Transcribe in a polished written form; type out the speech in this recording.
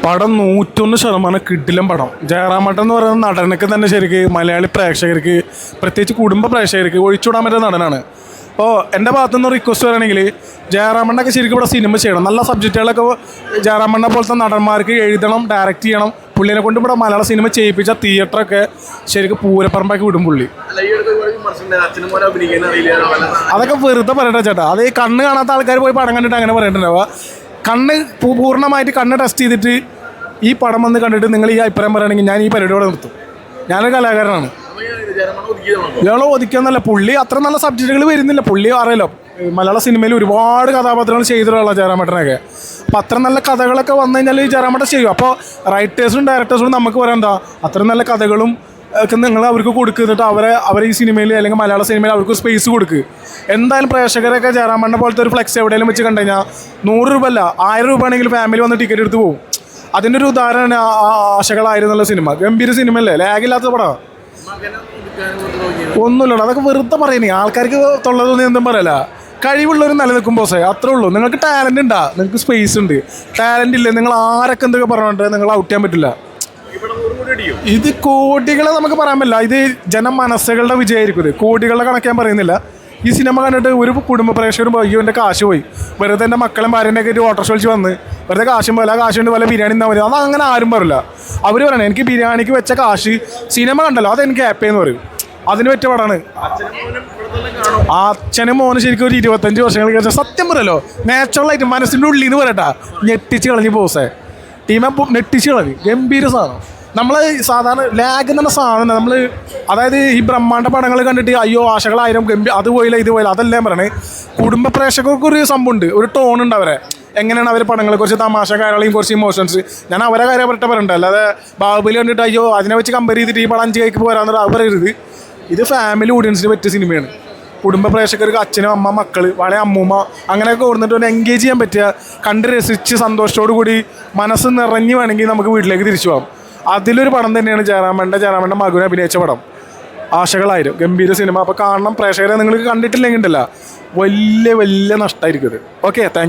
പടം 101% കിടിലം പടം. ജയറാമേട്ടൻ എന്ന് പറയുന്ന നടനക്ക് തന്നെ ശരിക്ക് മലയാളി പ്രേക്ഷകർക്ക്, പ്രത്യേകിച്ച് കുടുംബ പ്രേക്ഷകർക്ക് ഒഴിച്ചുവിടാൻ പറ്റുന്ന നടനാണ്. അപ്പോൾ എൻ്റെ ഭാഗത്തുനിന്ന് റിക്വസ്റ്റ് പറയുകയാണെങ്കിൽ ജയറാമണ്ണൊക്കെ ശരിക്കും ഇവിടെ സിനിമ ചെയ്യണം. നല്ല സബ്ജക്റ്റുകളൊക്കെ ജയറാമണ്ണ പോലത്തെ നടന്മാർക്ക് എഴുതണം, ഡയറക്റ്റ് ചെയ്യണം. പുള്ളിനെ കൊണ്ട് ഇവിടെ മലയാള സിനിമ ചെയ്യിപ്പിച്ച തിയേറ്ററൊക്കെ ശരിക്കും പൂരപ്പറമ്പാക്കി വിടും പുള്ളി. അതൊക്കെ വെറുതെ പറയട്ടെ ചേട്ടാ. അത് ഈ കണ്ണ് കാണാത്ത ആൾക്കാർ പോയി പടം കണ്ടിട്ട് അങ്ങനെ പറയണ്ടാവുക. കണ്ണ് പൂർണ്ണമായിട്ട് കണ്ണ് ടെസ്റ്റ് ചെയ്തിട്ട് ഈ പടം വന്ന് കണ്ടിട്ട് നിങ്ങൾ ഈ അഭിപ്രായം പറയുകയാണെങ്കിൽ ഞാൻ ഈ പരിപാടിയോടെ നിർത്തും. ഞാനൊരു കലാകാരനാണ്. ഇയാളെ ഒതുക്കിയെന്നല്ല, പുള്ളി അത്ര നല്ല സബ്ജക്റ്റുകൾ വരുന്നില്ല. പുള്ളി അറിയാലോ മലയാള സിനിമയിൽ ഒരുപാട് കഥാപാത്രങ്ങൾ ചെയ്തിട്ടുള്ള ജയറാമേട്ടനൊക്കെ. അപ്പോൾ അത്ര നല്ല കഥകളൊക്കെ വന്നു കഴിഞ്ഞാൽ ഈ ജയറാമേട്ടൻ ചെയ്യും. അപ്പോൾ റൈറ്റേഴ്സും ഡയറക്ടേഴ്സും നമുക്ക് പറയാം എന്താ അത്ര നല്ല കഥകളും ഒക്കെ നിങ്ങൾ അവർക്ക് കൊടുക്കുന്നിട്ട് അവരെ ഈ സിനിമയിൽ അല്ലെങ്കിൽ മലയാള സിനിമയിൽ അവർക്ക് സ്പേസ് കൊടുക്കുക. എന്തായാലും പ്രേക്ഷകരൊക്കെ ജയറാമേട്ടനെ പോലത്തെ ഒരു ഫ്ലെക്സ് എവിടെയെങ്കിലും വെച്ച് കണ്ടു കഴിഞ്ഞാൽ 100 രൂപ അല്ല 1000 രൂപ ആണെങ്കിൽ ഫാമിലി വന്ന് ടിക്കറ്റ് എടുത്ത് പോകും. അതിൻ്റെ ഒരു ഉദാഹരണമാണ് ആശകളായിരുന്നുള്ള സിനിമ. ഗംഭീര സിനിമയല്ലേ, ലാഗില്ലാത്ത പടം. ഒന്നുമില്ല, അതൊക്കെ വെറുതെ പറയുന്നേ. ആൾക്കാർക്ക് തൊള്ളതൊന്നും എന്തും പറയല. കഴിവുള്ളവർ നിലനിൽക്കുമ്പോൾ അത്രേ ഉള്ളൂ. നിങ്ങൾക്ക് ടാലൻ്റ് ഉണ്ടാ, നിങ്ങൾക്ക് സ്പേസ് ഉണ്ട്. ടാലൻ്റ് ഇല്ലേ നിങ്ങൾ ആരൊക്കെ എന്തൊക്കെ പറഞ്ഞിട്ട് നിങ്ങൾ ഔട്ട് ചെയ്യാൻ പറ്റില്ല. ഇത് കോടികളെ നമുക്ക് പറയാൻ പറ്റില്ല. ഇത് ജനമനസ്സുകളുടെ വിജയമായിരിക്കും. ഇത് കോടികളുടെ കണക്കാൻ പറയുന്നില്ല. ഈ സിനിമ കണ്ടിട്ട് ഒരു കുടുംബ പ്രേക്ഷകരും അയ്യോ എൻ്റെ കാശ് പോയി, വെറുതെ എൻ്റെ മക്കളും ഭാര്യനെയൊക്കെ ഒരു ഓട്ടോ വിളിച്ച് വന്ന് വെറുതെ കാശും പോലെ കാശ് കൊണ്ട് വല്ല ബിരിയാണി എന്നാൽ മതി. അത് അങ്ങനെ ആരും പറയില്ല. അവർ പറയണേ എനിക്ക് ബിരിയാണിക്ക് വെച്ച കാശ് സിനിമ കണ്ടല്ലോ അതെനിക്ക് ഹാപ്പി എന്ന് പറയും. അതിന് പറ്റിയ പടമാണ്. അച്ഛനും മോനും ശരിക്കും ഒരു 25 വർഷങ്ങൾക്ക് ശേഷം സത്യം പറയല്ലോ നാച്ചുറലായിട്ട് മനസ്സിൻ്റെ ഉള്ളിൽ നിന്ന് പറയട്ടാ ഞെട്ടിച്ച് കളഞ്ഞ് പോസേ ടീമെ ഞെട്ടിച്ച് കളഞ്ഞ്. ഗംഭീര സാധനം. നമ്മൾ സാധാരണ ലാഗ് എന്ന സാധനം നമ്മൾ അതായത് ഈ ബ്രഹ്മാണ്ഡ പടങ്ങൾ കണ്ടിട്ട് അയ്യോ ആശകളായിരം അത് പോയില്ല ഇത് പോയില്ല അതെല്ലാം പറയണേ. കുടുംബ പ്രേക്ഷകർക്കൊരു സംഭവമുണ്ട്, ഒരു ടോണുണ്ട്. അവരെ എങ്ങനെയാണ് അവർ പടങ്ങളെ കുറച്ച് തമാശ കാര്യങ്ങളെയും കുറച്ച് ഇമോഷൻസ്. ഞാൻ അവരെ കാര്യം പറയണ്ട, അല്ലാതെ ബാഹുബലി കണ്ടിട്ട് അയ്യോ അതിനെ വെച്ച് കമ്പയർ ചെയ്തിട്ട് ഈ പടം 5 കൈക്ക് പോരാന്ന് അവർ പറയരുത്. ഇത് ഫാമിലി ഓഡിയൻസിന് പറ്റിയ സിനിമയാണ്. കുടുംബ പ്രേക്ഷകർക്ക് അച്ഛനും അമ്മ മക്കൾ വളരെ അമ്മൂമ്മ അങ്ങനെയൊക്കെ കൊടുത്തിട്ട് ഒന്ന് എൻഗേജ് ചെയ്യാൻ പറ്റുക, കണ്ട് രസിച്ച് സന്തോഷത്തോടു കൂടി മനസ്സ് നിറഞ്ഞു വേണമെങ്കിൽ നമുക്ക് വീട്ടിലേക്ക് തിരിച്ചു പോകാം. അതിലൊരു പടം തന്നെയാണ് ജയറാമേട്ടൻ്റെ മകനെ അഭിനയിച്ച പടം ആശകളായിരം. ഗംഭീര സിനിമ. അപ്പോൾ കാണണം പ്രേക്ഷകരെ. നിങ്ങൾക്ക് കണ്ടിട്ടില്ലെങ്കിൽ ഉണ്ടല്ല വലിയ നഷ്ടമായിരിക്കും ഇത്. Okay, thank you.